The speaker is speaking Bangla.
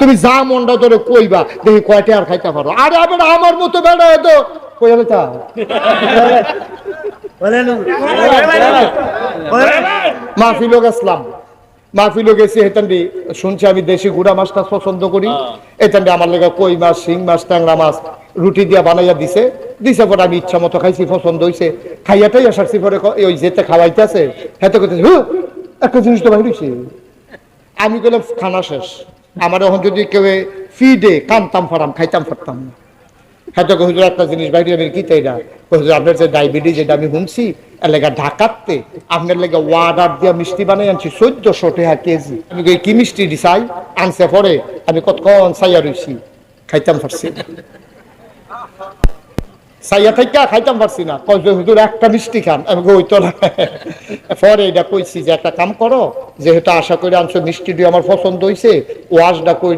তুমি যা মনটা ধরে কইবা দেখি কয়টা আর খাইতে পারো। আরে আবার আমার মতো বেড়া হয়তো কই আমি তা মাহফিল গেছিলাম, মাহফিল গেছি হেতান্ডি শুনছি আমি দেশি গুড়া মাছটা পছন্দ করি, এতান্ডি আমার লেগে কই মাছ, শিং মাছ, ট্যাংরা মাছ রুটি দিয়া বানাইয়া দিছে, দিছে পরে আমি ইচ্ছা মতো খাইছি, পছন্দ হয়েছে, খাইয়াটাই আসারছি পরে ওই যেতে খাওয়াইতেছে হেতে করতেছে একটা জিনিস তো বাইরেছি। আমি গেলাম খানা শেষ, আমার এখন যদি কেউ ফিডে কানতাম ফারাম খাইতাম পারতাম না। হ্যাঁ তো হুজুর একটা জিনিস বাইরে আমি কি তাই না হুজুর, আপনার যে ডায়াবেটিস যেটা আমি শুনছি এর লেগে ঢাকাতে আপনার লেগে ওয়ার্ডার দিয়া মিষ্টি বানাই আনছি 1400 টাকা কেজি। আমি কি মিষ্টি দিছাই আনছে পরে আমি কতক্ষণ সাইয়া রইছি, খাইতাম পারছি না, সাইয়া থাইকা খাইতাম পারছি না। কয় যে হুজুর একটা মিষ্টি খান, আমি ওই তো না। পরে এটা কইছি যে একটা কাম করো, যেহেতু আশা করি আনছো মিষ্টি দিয়ে আমার পছন্দ হয়েছে, ওয়াশটা কই